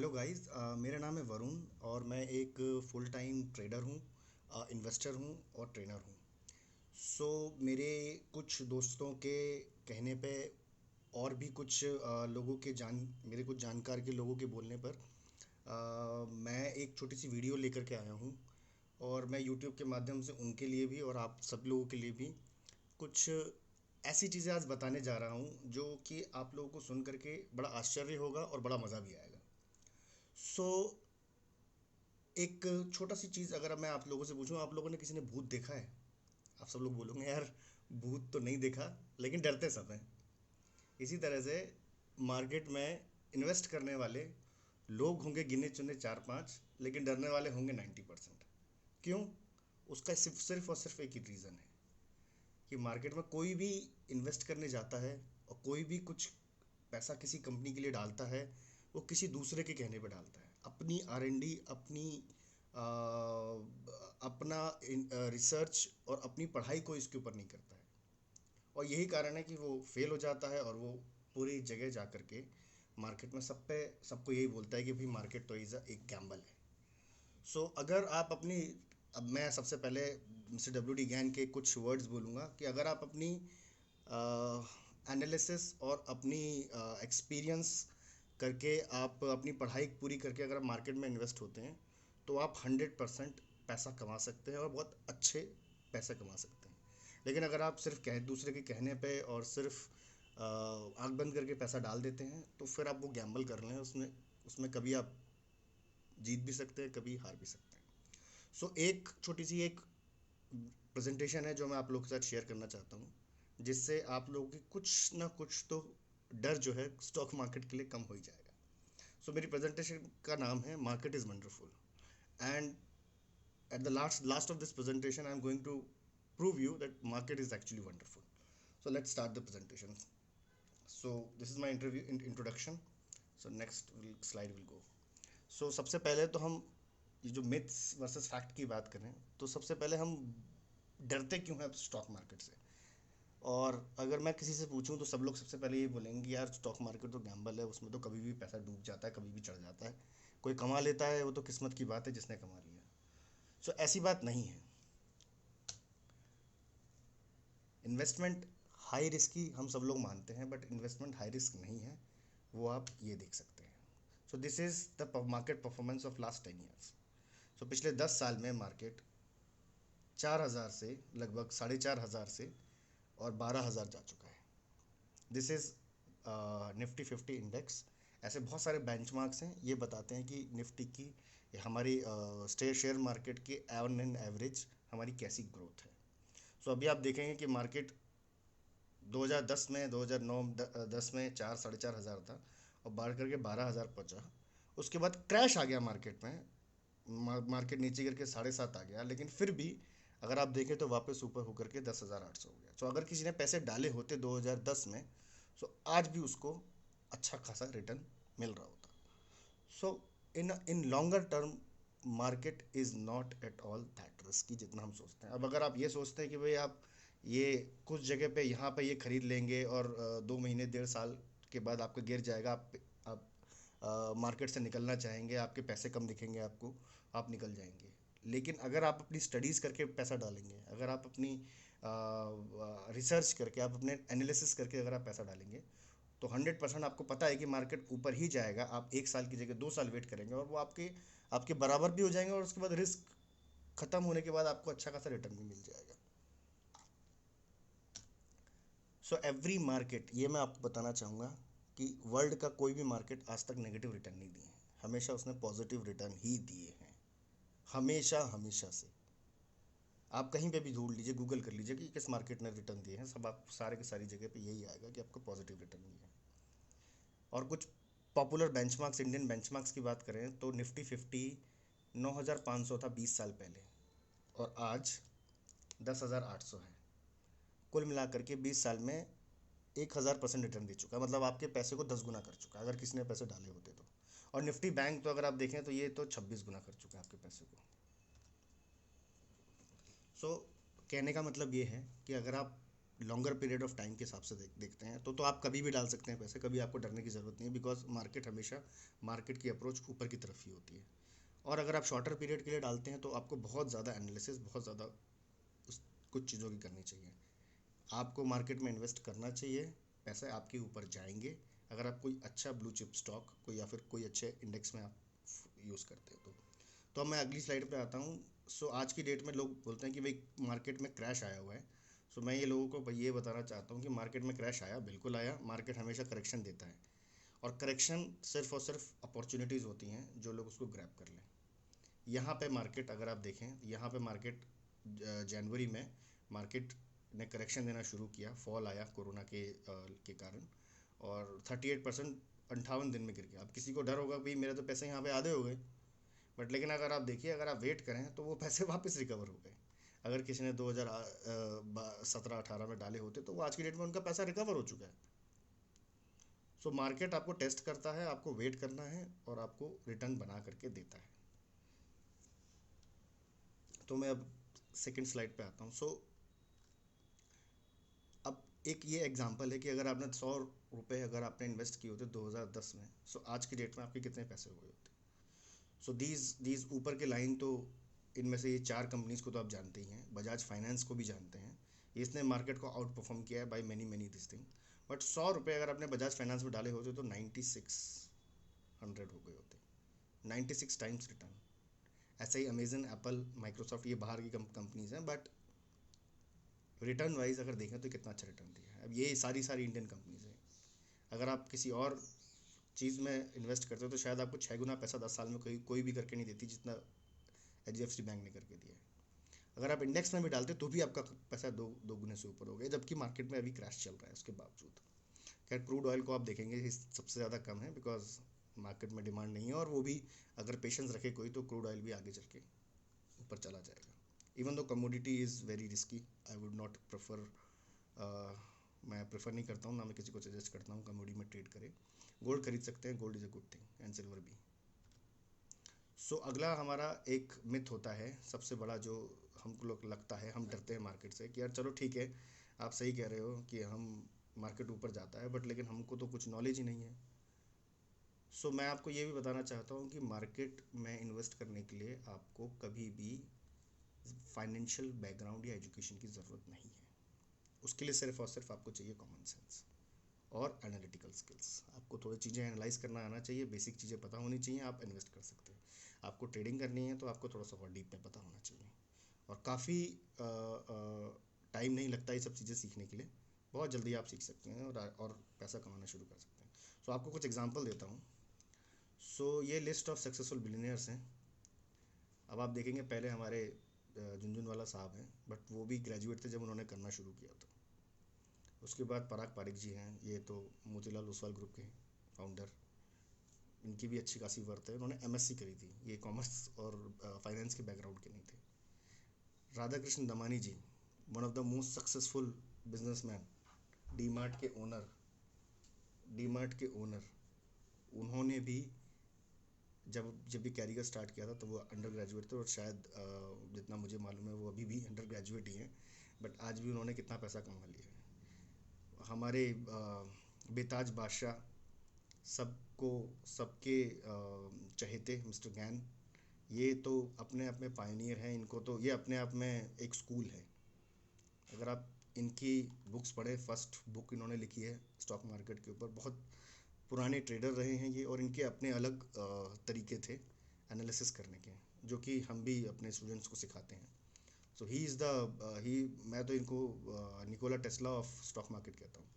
Hello guys, मेरा नाम है वरुण और मैं एक फुल टाइम ट्रेडर हूँ, इन्वेस्टर हूँ और ट्रेनर हूँ। सो मेरे कुछ दोस्तों के कहने पे और भी कुछ लोगों के जान मेरे कुछ जानकार के लोगों के बोलने पर मैं एक छोटी सी वीडियो लेकर के आया हूँ। और मैं यूट्यूब के माध्यम से उनके लिए भी और आप सब लोगों के लिए भी कुछ ऐसी चीज़ें आज बताने जा रहा हूँ जो कि आप लोगों को सुन करके बड़ा आश्चर्य होगा और बड़ा मज़ा भी आएगा। सो एक छोटा सी चीज़ अगर मैं आप लोगों से पूछूं, आप लोगों ने किसी ने भूत देखा है? आप सब लोग बोलोगे यार, भूत तो नहीं देखा, लेकिन डरते सब हैं। इसी तरह से मार्केट में इन्वेस्ट करने वाले लोग होंगे गिने चुने चार पांच, लेकिन डरने वाले होंगे 90%। क्यों? उसका सिर्फ सिर्फ और सिर्फ एक ही रीज़न है कि मार्केट में कोई भी इन्वेस्ट करने जाता है और कोई भी कुछ पैसा किसी कंपनी के लिए डालता है, वो किसी दूसरे के कहने पे डालता है। अपनी R&D, अपनी अपना रिसर्च और अपनी पढ़ाई को इसके ऊपर नहीं करता है। और यही कारण है कि वो फेल हो जाता है और वो पूरी जगह जा कर के मार्केट में सबको यही बोलता है कि भाई मार्केट तो इज़ एक गैम्बल है। सो अगर आप अपनी अब मैं सबसे पहले मिस्टर WD गैन के कुछ वर्ड्स बोलूँगा कि अगर आप अपनी एनालिसिस और अपनी एक्सपीरियंस करके, आप अपनी पढ़ाई पूरी करके अगर आप मार्केट में इन्वेस्ट होते हैं, तो आप 100% पैसा कमा सकते हैं और बहुत अच्छे पैसे कमा सकते हैं। लेकिन अगर आप सिर्फ दूसरे के कहने पे और सिर्फ आंख बंद करके पैसा डाल देते हैं, तो फिर आप वो गैम्बल कर रहे हैं उसमें। उसमें कभी आप जीत भी सकते हैं, कभी हार भी सकते हैं। सो एक छोटी सी एक प्रेजेंटेशन है जो मैं आप लोगों के साथ शेयर करना चाहता हूँ, जिससे आप लोगों की कुछ ना कुछ तो डर जो है स्टॉक मार्केट के लिए कम हो ही जाएगा। सो मेरी प्रेजेंटेशन का नाम है market is wonderful. And at the last of this presentation, I'm going to prove you that market is actually wonderful. So let's start the presentation. So this is my introduction. So next slide will go. So सबसे पहले तो हम ये जो myths versus fact की बात करें, तो सबसे पहले हम डरते क्यों हैं स्टॉक मार्केट से। और अगर मैं किसी से पूछूं तो सब लोग सबसे पहले ये बोलेंगे कि यार स्टॉक मार्केट तो गैम्बल है, उसमें तो कभी भी पैसा डूब जाता है, कभी भी चढ़ जाता है। कोई कमा लेता है वो तो किस्मत की बात है जिसने कमा लिया। सो ऐसी बात नहीं है। इन्वेस्टमेंट हाई रिस्की हम सब लोग मानते हैं, बट इन्वेस्टमेंट हाई रिस्क नहीं है। वो आप ये देख सकते हैं। So this is the market performance of last 10 years. So पिछले 10 साल में मार्केट 4,000 से लगभग 4,500 से और 12,000 जा चुका है। This is Nifty 50 index. ऐसे बहुत सारे बेंचमार्क्स हैं, ये बताते हैं कि निफ्टी की हमारी शेयर मार्केट की ऑन एन एवरेज हमारी कैसी ग्रोथ है। सो अभी आप देखेंगे कि मार्केट 2010 में 2009-10 में 4-4,500 था और बढ़ करके 12,000 पहुंचा। उसके बाद क्रैश आ गया मार्केट में, मार्केट नीचे गिर के 7,500 आ गया, लेकिन फिर भी अगर आप देखें तो वापस ऊपर होकर के 10,800 हो गया। सो अगर किसी ने पैसे डाले होते 2010 में, सो आज भी उसको अच्छा खासा रिटर्न मिल रहा होता। So in longer term market is not at all that risky जितना हम सोचते हैं। अब अगर आप ये सोचते हैं कि भाई आप ये कुछ जगह पे यहाँ पे ये खरीद लेंगे और 2 महीने 1.5 साल के बाद आपका गिर जाएगा, आप मार्केट से निकलना चाहेंगे, आपके पैसे कम दिखेंगे आपको, आप निकल जाएंगे। लेकिन अगर आप अपनी स्टडीज़ करके पैसा डालेंगे, अगर आप अपनी रिसर्च करके, आप अपने एनालिसिस करके अगर आप पैसा डालेंगे, तो 100% आपको पता है कि मार्केट ऊपर ही जाएगा। आप 1 साल की जगह 2 साल वेट करेंगे और वो आपके आपके बराबर भी हो जाएंगे, और उसके बाद रिस्क ख़त्म होने के बाद आपको अच्छा खासा रिटर्न भी मिल जाएगा। सो एवरी मार्केट, ये मैं आपको बताना चाहूँगा कि वर्ल्ड का कोई भी मार्केट आज तक नेगेटिव रिटर्न नहीं दिए हैं, हमेशा उसने पॉजिटिव रिटर्न ही दिए हैं। हमेशा हमेशा से। आप कहीं पे भी ढूंढ लीजिए, गूगल कर लीजिए कि किस मार्केट ने रिटर्न दिए हैं, सब आप सारे के सारी जगह पे यही आएगा कि आपको पॉजिटिव रिटर्न दिए हैं। और कुछ पॉपुलर बेंचमार्क्स, इंडियन बेंचमार्क्स की बात करें तो निफ्टी 50 9,500 था 20 साल पहले, और आज 10,800 है। कुल मिलाकर के 20 साल में 1,000% रिटर्न दे चुका है। मतलब आपके पैसे को 10 गुना कर चुका है अगर किसी ने पैसे डाले होते तो। और निफ्टी बैंक तो अगर आप देखें तो ये तो 26 गुना कर चुका है आपके पैसे को। सो कहने का मतलब ये है कि अगर आप लॉन्गर पीरियड ऑफ टाइम के हिसाब से देखते हैं तो आप कभी भी डाल सकते हैं पैसे, कभी आपको डरने की ज़रूरत नहीं है, बिकॉज मार्केट हमेशा, मार्केट की अप्रोच ऊपर की तरफ ही होती है। और अगर आप शॉर्टर पीरियड के लिए डालते हैं तो आपको बहुत ज़्यादा एनालिसिस, बहुत ज़्यादा उस कुछ चीज़ों की करनी चाहिए। आपको मार्केट में इन्वेस्ट करना चाहिए, पैसे आपके ऊपर जाएंगे अगर आप कोई अच्छा ब्लू चिप स्टॉक कोई या फिर कोई अच्छे इंडेक्स में आप यूज़ करते हैं तो अब मैं अगली स्लाइड पे आता हूँ। सो आज की डेट में लोग बोलते हैं कि भाई मार्केट में क्रैश आया हुआ है। सो मैं ये लोगों को ये बताना चाहता हूँ कि मार्केट में क्रैश आया, बिल्कुल आया, मार्केट हमेशा करेक्शन देता है, और करेक्शन सिर्फ और सिर्फ अपॉर्चुनिटीज़ होती हैं जो लोग उसको ग्रैब कर लें। यहाँ पे मार्केट अगर आप देखें, यहाँ पे मार्केट जनवरी में मार्केट ने करेक्शन देना शुरू किया, फॉल आया कोरोना के कारण, और 38% 58 दिन में गिर गया। अब किसी को डर होगा भाई मेरे तो पैसे यहाँ पे आधे हो गए, बट लेकिन अगर आप देखिए, अगर आप वेट करें तो वो पैसे वापस रिकवर हो गए। अगर किसी ने 2017-18 में डाले होते तो वो आज की डेट में उनका पैसा रिकवर हो चुका है। सो मार्केट आपको टेस्ट करता है, आपको वेट करना है और आपको रिटर्न बना करके देता है। तो मैं अब सेकंड स्लाइड पे आता हूँ। सो अब एक ये एग्जांपल है कि अगर आपने 100 रुपये अगर आपने इन्वेस्ट किए होते 2010 में, सो आज की डेट में आपके कितने पैसे हो गए होते। सो दीज ऊपर के लाइन तो इनमें से ये 4 कंपनीज को तो आप जानते ही हैं, बजाज फाइनेंस को भी जानते हैं, इसने मार्केट को आउट परफॉर्म किया है by many many this thing. But 100 रुपये अगर आपने बजाज फाइनेंस में डाले होते तो 9600 हो गए होते, 96 टाइम्स रिटर्न। ऐसे ही अमेजन, एप्पल, माइक्रोसॉफ्ट, ये बाहर की कंपनीज हैं, बट रिटर्न वाइज अगर देखें तो कितना अच्छा रिटर्न दिया है। अब ये सारी इंडियन कंपनीज हैं। अगर आप किसी और चीज़ में इन्वेस्ट करते हो तो शायद आपको 6 गुना पैसा 10 साल में कोई भी करके नहीं देती जितना HDFC बैंक ने करके दिया है। अगर आप इंडेक्स में भी डालते तो भी आपका पैसा दो गुने से ऊपर हो गया, जबकि मार्केट में अभी क्रैश चल रहा है उसके बावजूद। खैर क्रूड ऑयल को आप देखेंगे सबसे ज़्यादा कम है, बिकॉज मार्केट में डिमांड नहीं है, और वो भी अगर पेशेंस रखे कोई तो क्रूड ऑयल भी आगे चल के ऊपर चला जाएगा। Even though commodity is very risky, I would not prefer, मैं प्रेफर नहीं करता हूँ, ना मैं किसी को सजेस्ट करता हूँ कमोडिटी में ट्रेड करे। गोल्ड खरीद सकते हैं, gold is a good thing, and silver भी। सो अगला हमारा एक मिथ होता है सबसे बड़ा, जो हमको लोग लगता है, हम डरते हैं मार्केट से कि यार चलो ठीक है, आप सही कह रहे हो कि हम मार्केट ऊपर जाता है, बट लेकिन हमको तो कुछ नॉलेज ही नहीं है। सो मैं आपको ये भी बताना चाहता हूँ कि मार्केट में इन्वेस्ट करने के लिए आपको कभी भी फाइनेंशियल बैकग्राउंड या एजुकेशन की ज़रूरत नहीं है। उसके लिए सिर्फ और सिर्फ आपको चाहिए कॉमन सेंस और एनालिटिकल स्किल्स। आपको थोड़ी चीज़ें एनालाइज करना आना चाहिए, बेसिक चीज़ें पता होनी चाहिए, आप इन्वेस्ट कर सकते हैं। आपको ट्रेडिंग करनी है तो आपको थोड़ा सा और डीप में पता होना चाहिए, और काफ़ी टाइम नहीं लगता ये सब चीज़ें सीखने के लिए, बहुत जल्दी आप सीख सकते हैं और पैसा कमाना शुरू कर सकते हैं। सो आपको कुछ एग्जांपल देता हूँ। सो ये लिस्ट ऑफ सक्सेसफुल बिलियनियर्स हैं। अब आप देखेंगे पहले हमारे झुनझुनवाला साहब हैं, बट वो भी ग्रेजुएट थे जब उन्होंने करना शुरू किया था। उसके बाद पराग पारिक जी हैं, ये तो मोतीलाल ओसवाल ग्रुप के फाउंडर, इनकी भी अच्छी खासी वर्थ है, उन्होंने MSc करी थी, ये कॉमर्स और फाइनेंस के बैकग्राउंड के नहीं थे। Radha Krishna Damani ji, one of the most successful businessman, DMart के ओनर, डीमार्ट के ओनर, उन्होंने भी जब भी कैरियर स्टार्ट किया था तो वो अंडर ग्रेजुएट थे, और शायद जितना मुझे मालूम है वो अभी भी अंडर ग्रेजुएट ही हैं, बट आज भी उन्होंने कितना पैसा कमा लिया है। हमारे बेताज बादशाह, सबको सबके चहेते मिस्टर गैन, ये तो अपने आप में पायनियर हैं, इनको तो ये अपने आप में एक स्कूल है। अगर आप इनकी बुक्स पढ़ें, फर्स्ट बुक इन्होंने लिखी है स्टॉक मार्केट के ऊपर, बहुत पुराने ट्रेडर रहे हैं ये, और इनके अपने अलग तरीके थे एनालिसिस करने के, जो कि हम भी अपने स्टूडेंट्स को सिखाते हैं। सो ही इज़ द ही मैं तो इनको Nikola Tesla of stock market कहता हूँ।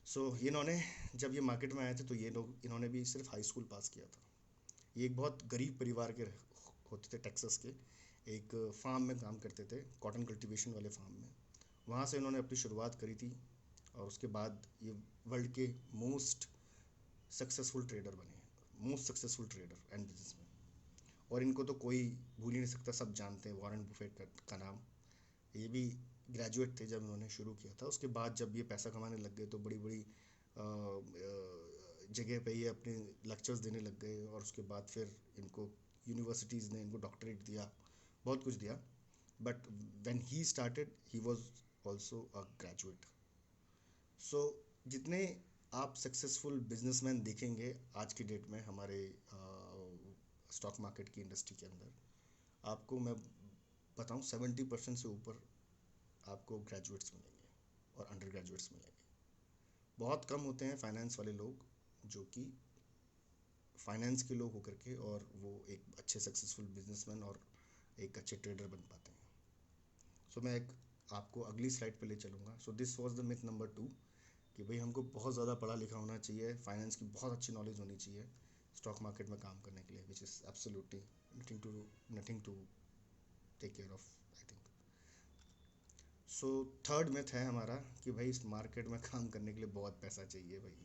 सो इन्होंने जब ये मार्केट में आए थे तो ये लोग, इन्होंने भी सिर्फ हाई स्कूल पास किया था। ये एक बहुत गरीब परिवार के होते थे, टेक्सास के एक फार्म में काम करते थे, कॉटन कल्टीवेशन वाले फार्म में। वहाँ से इन्होंने अपनी शुरुआत करी थी, और उसके बाद ये वर्ल्ड के मोस्ट सक्सेसफुल ट्रेडर बने हैं, most successful trader and businessman. और इनको तो कोई भूल ही नहीं सकता, सब जानते हैं वॉरेन बुफेट का नाम। ये भी ग्रेजुएट थे जब उन्होंने शुरू किया था। उसके बाद जब ये पैसा कमाने लग गए तो बड़ी बड़ी जगह पे ये अपने लेक्चर्स देने लग गए, और उसके बाद फिर इनको यूनिवर्सिटीज़ ने इनको डॉक्टरेट दिया, बहुत कुछ दिया। But when he started he was also a graduate. So जितने आप सक्सेसफुल बिजनेसमैन देखेंगे आज की डेट में हमारे स्टॉक मार्केट की इंडस्ट्री के अंदर, आपको मैं बताऊं 70% से ऊपर आपको ग्रेजुएट्स मिलेंगे और अंडर ग्रेजुएट्स मिलेंगे। बहुत कम होते हैं फाइनेंस वाले लोग जो कि फाइनेंस के लोग होकर के और वो एक अच्छे सक्सेसफुल बिजनेसमैन और एक अच्छे ट्रेडर बन पाते हैं। सो मैं एक आपको अगली स्लाइड पे ले चलूँगा। So this was the myth number 2 कि भाई हमको बहुत ज़्यादा पढ़ा लिखा होना चाहिए, फाइनेंस की बहुत अच्छी नॉलेज होनी चाहिए स्टॉक मार्केट में काम करने के लिए, which is absolutely nothing to take care of, I think. So third myth है हमारा कि भाई इस मार्केट में काम करने के लिए बहुत पैसा चाहिए भाई।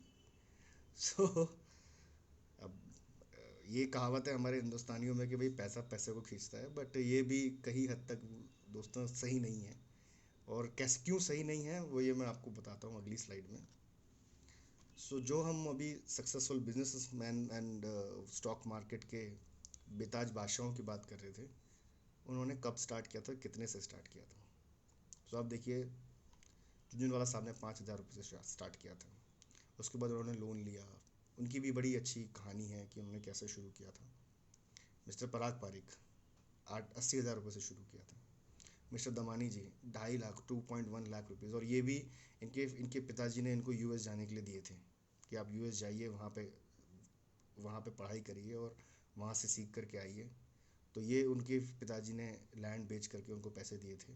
सो अब ये कहावत है हमारे हिंदुस्तानियों में कि भाई पैसा पैसे को खींचता है, बट ये भी कहीं हद तक दोस्तों सही नहीं है। और कैसे क्यों सही नहीं है वो ये मैं आपको बताता हूँ अगली स्लाइड में। सो जो हम अभी successful businessman and stock market के बेताज बादशाहों की बात कर रहे थे, उन्होंने कब स्टार्ट किया था, कितने से स्टार्ट किया था। सो आप देखिए झुनझुनवाला साहब ने 5,000 रुपये से स्टार्ट किया था, उसके बाद उन्होंने लोन लिया। उनकी भी बड़ी अच्छी कहानी है कि उन्होंने कैसे शुरू किया था। मिस्टर पराग पारिक 80,000 रुपये से शुरू किया था। मिस्टर दमानी जी 2.5 लाख 2.1 लाख रुपीज़, और ये भी इनके पिताजी ने इनको यूएस जाने के लिए दिए थे कि आप यूएस जाइए, वहाँ पे पढ़ाई करिए और वहाँ से सीख करके आइए। तो ये उनके पिताजी ने लैंड बेच करके उनको पैसे दिए थे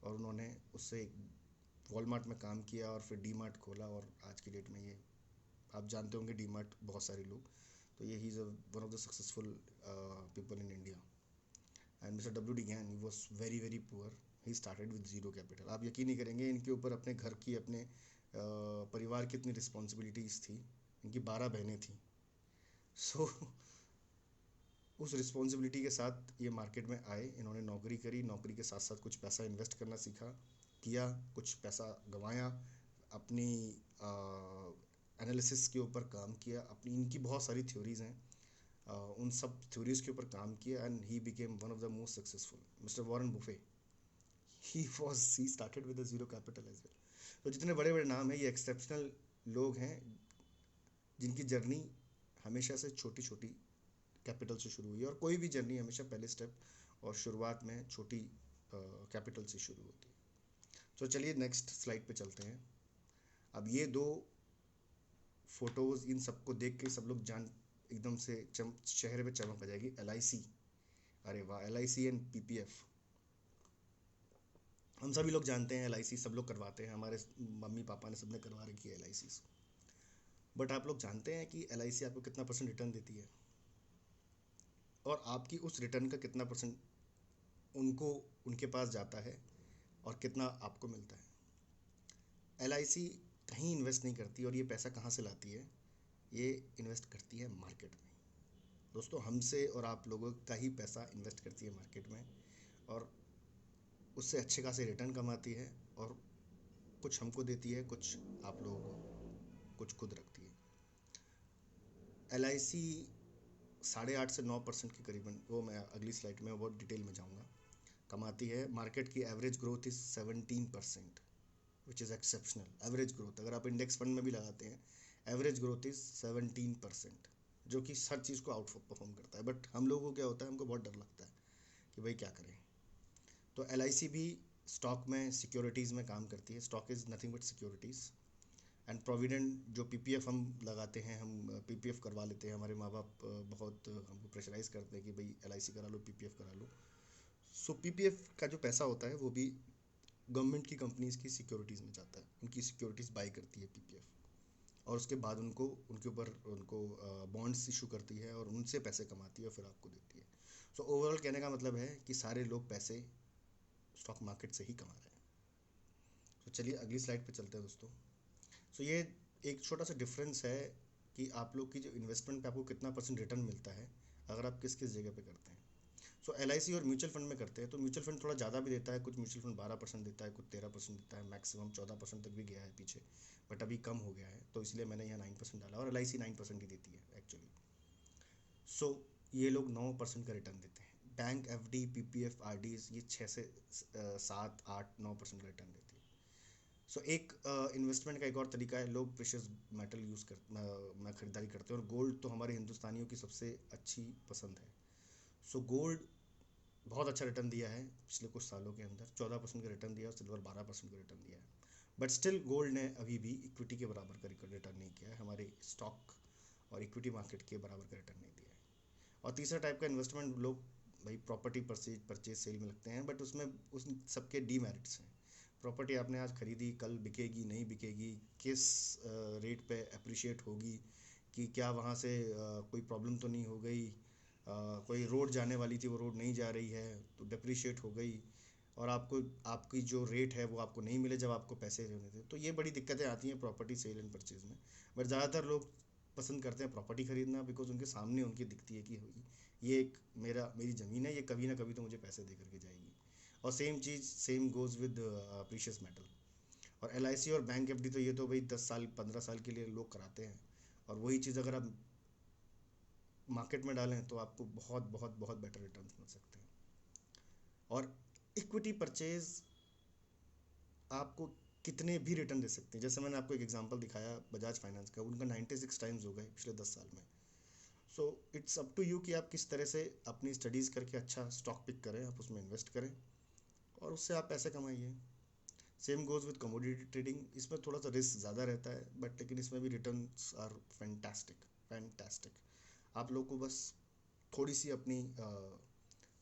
और उन्होंने उससे वॉलमार्ट में काम किया और फिर डी मार्ट खोला, और आज की डेट में ये आप जानते होंगे डी मार्ट बहुत सारे लोग, तो ये he is one of the successful people in India. And mister W D Gann, he was very very poor, he started with zero capital. आप यकीन नहीं करेंगे इनके ऊपर अपने घर की, अपने परिवार की इतनी रिस्पॉन्सिबिलिटीज़ थी। इनकी 12 बहनें थी। सो उस रिस्पॉन्सिबिलिटी के साथ ये मार्केट में आए, इन्होंने नौकरी करी, नौकरी के साथ साथ कुछ पैसा इन्वेस्ट करना सीखा, किया, कुछ पैसा गंवाया, अपनी एनालिसिस के ऊपर काम किया, अपनी इनकी बहुत सारी थ्योरीज़ हैं, उन सब थ्योरीज़ के ऊपर काम किया, and he became one of the most successful. Mister Warren Buffett, he started with zero capital as well. तो जितने बड़े बड़े नाम हैं ये एक्सेप्शनल लोग हैं जिनकी जर्नी हमेशा से छोटी छोटी कैपिटल से शुरू हुई है, और कोई भी जर्नी हमेशा पहले स्टेप और शुरुआत में छोटी कैपिटल से शुरू होती है। तो चलिए नेक्स्ट स्लाइड पे चलते हैं। अब ये दो फोटोज़, इन सबको देख के सब लोग जान एकदम से चेहरे पे चमक आ जाएगी। LIC, अरे वाह, LIC एंड PPF, हम सभी लोग जानते हैं LIC सब लोग करवाते हैं, हमारे मम्मी पापा ने सबने करवा रखी है LIC। बट आप लोग जानते हैं कि LIC आपको कितना % रिटर्न देती है, और आपकी उस रिटर्न का कितना % उनको उनके पास जाता है और कितना आपको मिलता है। LIC कहीं इन्वेस्ट नहीं करती, और ये पैसा कहाँ से लाती है, ये इन्वेस्ट करती है मार्केट में। दोस्तों हमसे और आप लोगों का ही पैसा इन्वेस्ट करती है मार्केट में, और उससे अच्छे खासे रिटर्न कमाती है, और कुछ हमको देती है, कुछ आप लोगों को, कुछ खुद रखती है। LIC 8.5 से 9% के करीबन, वो मैं अगली स्लाइड में बहुत डिटेल में जाऊंगा, कमाती है। मार्केट की average growth is 17%, which is exceptional. Average growth अगर आप इंडेक्स फंड में भी लगाते हैं, एवरेज ग्रोथ इज़ 17%, जो कि हर चीज़ को आउट परफॉर्म करता है। बट हम लोगों को क्या होता है, हमको बहुत डर लगता है कि भाई क्या करें। तो LIC भी स्टॉक में, सिक्योरिटीज़ में काम करती है। Stock is nothing but securities. And provident जो PPF हम लगाते हैं, हम PPF करवा लेते हैं, हमारे माँ बाप बहुत हमको प्रेशराइज़ करते हैं कि भाई LIC करा लो, PPF करा लो। सो PPF का जो पैसा होता है वो भी गवर्नमेंट की कंपनीज़ की सिक्योरिटीज़ में जाता है, उनकी सिक्योरिटीज़ बाई करती है PPF, और उसके बाद उनको उनके ऊपर उनको बॉन्ड्स इशू करती है और उनसे पैसे कमाती है और फिर आपको देती है। सो ओवरऑल कहने का मतलब है कि सारे लोग पैसे स्टॉक मार्केट से ही कमा रहे हैं। तो चलिए अगली स्लाइड पे चलते हैं दोस्तों। सो ये एक छोटा सा डिफरेंस है कि आप लोग की जो इन्वेस्टमेंट पे आपको कितना % रिटर्न मिलता है अगर आप किस किस जगह पे करते हैं। सो LIC और म्यूचुअल फंड में करते हैं तो म्यूचुअल फंड थोड़ा ज़्यादा भी देता है, कुछ म्यूचुअल फंड 12% देता है, कुछ 13% देता है, मैक्सिमम 14% तक भी गया है पीछे, बट अभी कम हो गया है, तो इसलिए मैंने यहाँ 9% डाला, और LIC 9% ही देती है एक्चुअली। सो ये लोग 9% का रिटर्न देते हैं। बैंक, FD, PPF, RDs ये 6 से 7, 8, 9% का रिटर्न देती है। सो एक इन्वेस्टमेंट का एक और तरीका है, लोग प्रेशियस मेटल यूज़ कर मैं ख़रीदारी करते हैं, और गोल्ड तो हमारे हिंदुस्तानियों की सबसे अच्छी पसंद है। सो गोल्ड बहुत अच्छा रिटर्न दिया है पिछले कुछ सालों के अंदर, 14% का रिटर्न दिया, और सिल्वर 12% का रिटर्न दिया है। बट स्टिल गोल्ड ने अभी भी इक्विटी के बराबर का रिटर्न नहीं किया है, हमारे स्टॉक और इक्विटी मार्केट के बराबर का रिटर्न नहीं दिया है। और तीसरा टाइप का इन्वेस्टमेंट लोग भाई प्रॉपर्टी परचेज सेल में लगते हैं, बट उसमें उस सबके डीमेरिट्स हैं। प्रॉपर्टी आपने आज खरीदी, कल बिकेगी नहीं बिकेगी, किस रेट पे अप्रिशिएट होगी, कि क्या वहाँ से कोई प्रॉब्लम तो नहीं हो गई, कोई रोड जाने वाली थी वो रोड नहीं जा रही है तो डिप्रिशिएट हो गई, और आपको आपकी जो रेट है वो आपको नहीं मिले जब आपको पैसे देने थे। तो ये बड़ी दिक्कतें आती हैं प्रॉपर्टी सेल एंड परचेज में। बट ज़्यादातर लोग पसंद करते हैं प्रॉपर्टी खरीदना, बिकॉज उनके सामने उनकी दिखती है कि ये एक मेरी ज़मीन है, ये कभी ना कभी तो मुझे पैसे दे करके जाएगी। और same cheese same goes with precious metal. और LIC और बैंक FD तो ये तो भाई 10 साल 15 साल के लिए लोग कराते हैं, और वही चीज़ अगर आप मार्केट में डालें तो आपको बहुत बहुत बहुत बेटर रिटर्न मिल सकते हैं। और इक्विटी परचेज आपको कितने भी रिटर्न दे सकते हैं। जैसे मैंने आपको एक एग्जांपल दिखाया बजाज फाइनेंस का, उनका 96 टाइम्स हो गए पिछले 10 साल में। So it's up to you कि आप किस तरह से अपनी स्टडीज़ करके अच्छा स्टॉक पिक करें, आप उसमें इन्वेस्ट करें और उससे आप पैसे कमाइए। Same goes with commodity trading, इसमें थोड़ा सा रिस्क ज़्यादा रहता है, बट लेकिन इसमें भी रिटर्न्स आर फैंटास्टिक फैंटास्टिक। आप लोग को बस थोड़ी सी अपनी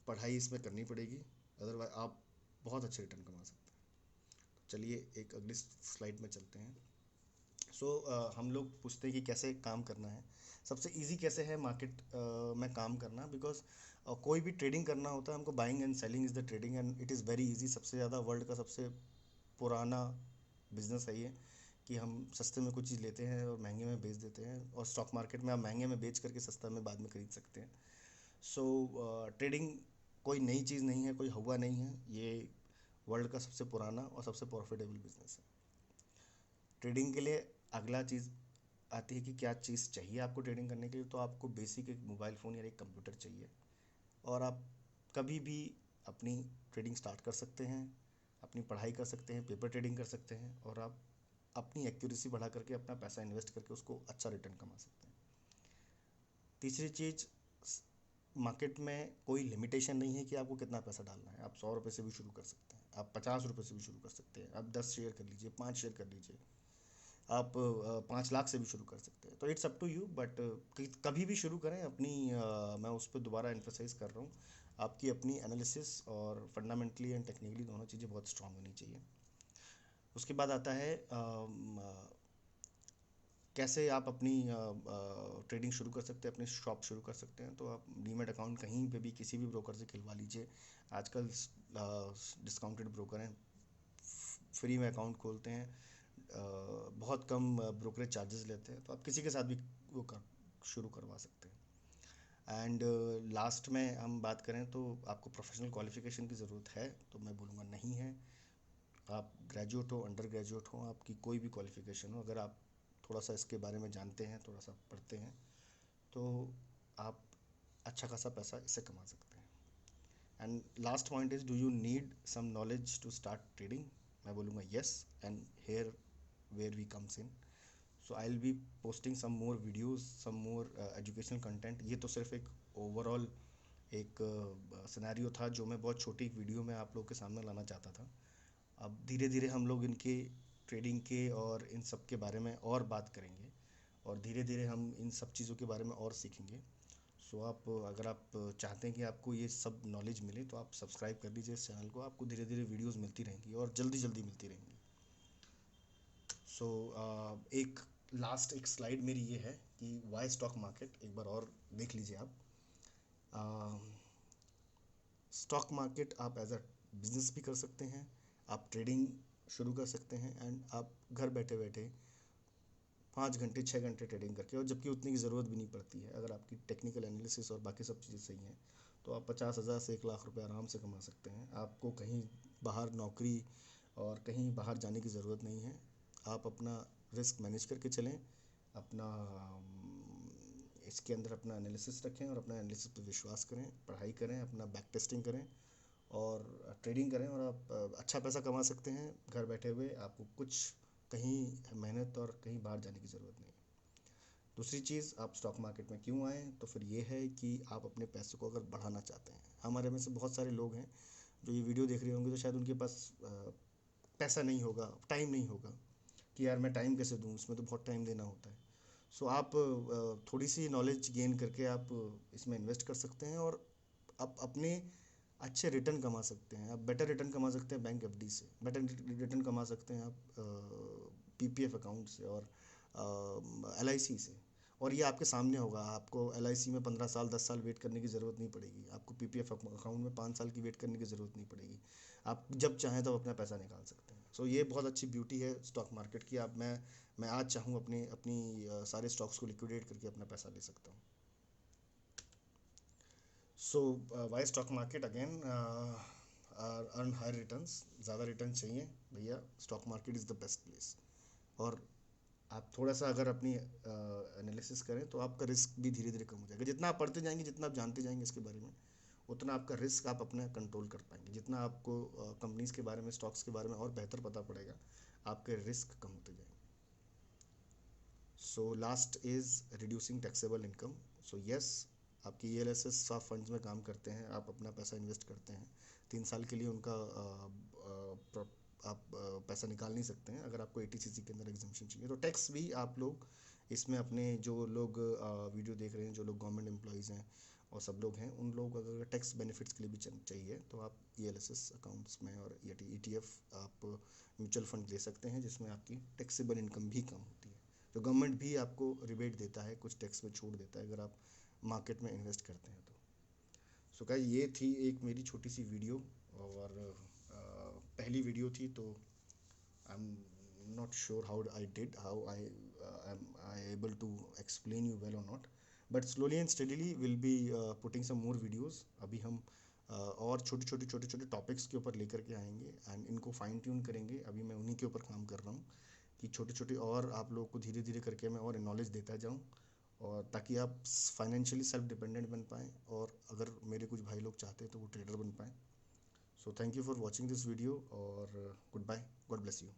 पढ़ाई इसमें करनी पड़ेगी, अदरवाइज आप बहुत अच्छे रिटर्न कमा सकते हैं। चलिए एक अगली स्लाइड में चलते हैं। हम लोग पूछते हैं कि कैसे काम करना है। सबसे इजी कैसे है मार्केट में काम करना, बिकॉज कोई भी ट्रेडिंग करना होता है हमको, buying and selling is the trading and it is very easy. सबसे ज़्यादा वर्ल्ड का सबसे पुराना बिजनेस है ये, कि हम सस्ते में कुछ चीज़ लेते हैं और महंगे में बेच देते हैं, और स्टॉक मार्केट में आप महंगे में बेच करके सस्ता में बाद में खरीद सकते हैं। सो ट्रेडिंग कोई नई चीज़ नहीं है, कोई हवा नहीं है, ये वर्ल्ड का सबसे पुराना और सबसे प्रॉफिटेबल बिजनेस है। ट्रेडिंग के लिए अगला चीज़ आती है कि क्या चीज़ चाहिए आपको ट्रेडिंग करने के लिए। तो आपको बेसिक एक मोबाइल फ़ोन या एक कंप्यूटर चाहिए, और आप कभी भी अपनी ट्रेडिंग स्टार्ट कर सकते हैं, अपनी पढ़ाई कर सकते हैं, पेपर ट्रेडिंग कर सकते हैं, और आप अपनी एक्यूरेसी बढ़ा करके अपना पैसा इन्वेस्ट करके उसको अच्छा रिटर्न कमा सकते हैं। तीसरी चीज़, मार्केट में कोई लिमिटेशन नहीं है कि आपको कितना पैसा डालना है। आप 100 रुपये से भी शुरू कर सकते हैं, आप 50 रुपये से भी शुरू कर सकते हैं, आप 10 शेयर कर लीजिए, 5 शेयर कर लीजिए, आप 5 लाख से भी शुरू कर सकते हैं। तो it's up to you, but कभी भी शुरू करें अपनी मैं उस पर दोबारा एम्फोसाइज कर रहा हूँ, आपकी अपनी एनालिसिस और फंडामेंटली एंड टेक्निकली दोनों चीज़ें बहुत स्ट्रांग होनी चाहिए। उसके बाद आता है कैसे आप अपनी ट्रेडिंग शुरू कर सकते हैं, अपनी शॉप शुरू कर सकते हैं। तो आप डीमेट अकाउंट कहीं पे भी किसी भी ब्रोकर से खुलवा लीजिए। आजकल डिस्काउंटेड ब्रोकर हैं, फ्री में अकाउंट खोलते हैं, बहुत कम ब्रोकरेज चार्जेस लेते हैं, तो आप किसी के साथ भी वो कर शुरू करवा सकते हैं। एंड लास्ट में हम बात करें तो आपको प्रोफेशनल क्वालिफिकेशन की ज़रूरत है, तो मैं बोलूँगा नहीं है। आप ग्रेजुएट हो, अंडर ग्रेजुएट हो, आपकी कोई भी क्वालिफिकेशन हो, अगर आप थोड़ा सा इसके बारे में जानते हैं, थोड़ा सा पढ़ते हैं, तो आप अच्छा खासा पैसा इससे कमा सकते हैं। And last point is, do you need some knowledge to start trading? मैं बोलूँगा yes, and here where we comes in. So I will be posting some more videos, some more educational content. ये तो सिर्फ एक overall एक scenario था जो मैं बहुत छोटी वीडियो में आप लोगों के सामने लाना चाहता था। अब धीरे धीरे हम लोग इनके ट्रेडिंग के और इन सब के बारे में और बात करेंगे, और धीरे धीरे हम इन सब चीज़ों के बारे में और सीखेंगे। सो आप अगर आप चाहते हैं कि आपको ये सब नॉलेज मिले, तो आप सब्सक्राइब कर लीजिए इस चैनल को, आपको धीरे धीरे वीडियोस मिलती रहेंगी और जल्दी जल्दी मिलती रहेंगी। सो एक लास्ट एक स्लाइड मेरी ये है कि वाई स्टॉक मार्केट, एक बार और देख लीजिए आप। स्टॉक मार्केट आप एज अ बिज़नेस भी कर सकते हैं, आप ट्रेडिंग शुरू कर सकते हैं, एंड आप घर बैठे बैठे 5 घंटे 6 घंटे ट्रेडिंग करके, और जबकि उतनी की ज़रूरत भी नहीं पड़ती है, अगर आपकी टेक्निकल एनालिसिस और बाकी सब चीज़ें सही हैं, तो आप 50,000 से 1 लाख रुपए आराम से कमा सकते हैं। आपको कहीं बाहर नौकरी और कहीं बाहर जाने की ज़रूरत नहीं है। आप अपना रिस्क मैनेज करके चलें, अपना इसके अंदर अपना एनालिसिस रखें और अपना एनालिसिस पर विश्वास करें, पढ़ाई करें, अपना बैक टेस्टिंग करें, और ट्रेडिंग करें और आप अच्छा पैसा कमा सकते हैं घर बैठे हुए। आपको कुछ कहीं मेहनत और कहीं बाहर जाने की ज़रूरत नहीं। दूसरी चीज़, आप स्टॉक मार्केट में क्यों आए, तो फिर ये है कि आप अपने पैसे को अगर बढ़ाना चाहते हैं। हमारे में से बहुत सारे लोग हैं जो ये वीडियो देख रहे होंगे, तो शायद उनके पास पैसा नहीं होगा, टाइम नहीं होगा कि यार मैं टाइम कैसे दूँ, इसमें तो बहुत टाइम देना होता है। सो आप थोड़ी सी नॉलेज गेन करके आप इसमें इन्वेस्ट कर सकते हैं और आप अपने अच्छे रिटर्न कमा सकते हैं। आप बेटर रिटर्न कमा सकते हैं बैंक एफडी से, बेटर रिटर्न कमा सकते हैं आप पीपीएफ अकाउंट से और एलआईसी से। और ये आपके सामने होगा। आपको एलआईसी में 15 साल 10 साल वेट करने की ज़रूरत नहीं पड़ेगी। आपको पीपीएफ अकाउंट में 5 साल की वेट करने की ज़रूरत नहीं पड़ेगी। आप जब चाहें तब अपना पैसा निकाल सकते हैं। सो ये बहुत अच्छी ब्यूटी है स्टॉक मार्केट की। आप मैं आज चाहूँ अपनी अपनी सारे स्टॉक्स को लिक्विडेट करके अपना पैसा ले सकता हूँ। So why stock market again, earn high returns. ज़्यादा रिटर्न चाहिए भैया, stock market is the best place. और आप थोड़ा सा अगर अपनी एनालिसिस करें तो आपका रिस्क भी धीरे धीरे कम हो जाएगा। जितना आप पढ़ते जाएंगे, जितना आप जानते जाएंगे इसके बारे में, उतना आपका रिस्क आप अपना कंट्रोल कर पाएंगे। जितना आपको कंपनीज के बारे में, स्टॉक्स के बारे में और बेहतर पता पड़ेगा, आपके रिस्क कम होते जाएंगे। So last is reducing taxable income. So yes, आपकी ELSS सॉफ्ट फंड्स में काम करते हैं। आप अपना पैसा इन्वेस्ट करते हैं, 3 साल के लिए उनका आप पैसा निकाल नहीं सकते हैं। अगर आपको 80cc के अंदर एग्जम्पशन चाहिए तो टैक्स भी आप लोग इसमें अपने, जो लोग वीडियो देख रहे हैं, जो लोग गवर्नमेंट एम्प्लॉयज़ हैं और सब लोग हैं, उन लोग अगर टैक्स बेनिफिट्स के लिए भी चाहिए तो आप ELSS अकाउंट्स में और ETF आप म्यूचुअल फंड ले सकते हैं, जिसमें आपकी टैक्सेबल इनकम भी कम होती है। तो गवर्नमेंट भी आपको रिबेट देता है, कुछ टैक्स में छूट देता है अगर आप मार्केट में इन्वेस्ट करते हैं तो। सो गाइस, ये थी एक मेरी छोटी सी वीडियो। और पहली वीडियो थी, तो I am not sure how am I able to explain you well or not, but slowly and steadily we'll be putting some more videos. अभी हम और छोटे छोटे टॉपिक्स के ऊपर लेकर के आएंगे एंड इनको फाइन ट्यून करेंगे। अभी मैं उन्हीं के ऊपर काम कर रहा हूँ कि छोटे छोटे और आप लोगों को धीरे धीरे करके मैं और नॉलेज देता जाऊँ, और ताकि आप फाइनेंशियली सेल्फ डिपेंडेंट बन पाएँ, और अगर मेरे कुछ भाई लोग चाहते हैं तो वो ट्रेडर बन पाएँ। So thank you for watching this video, और goodbye, God bless you.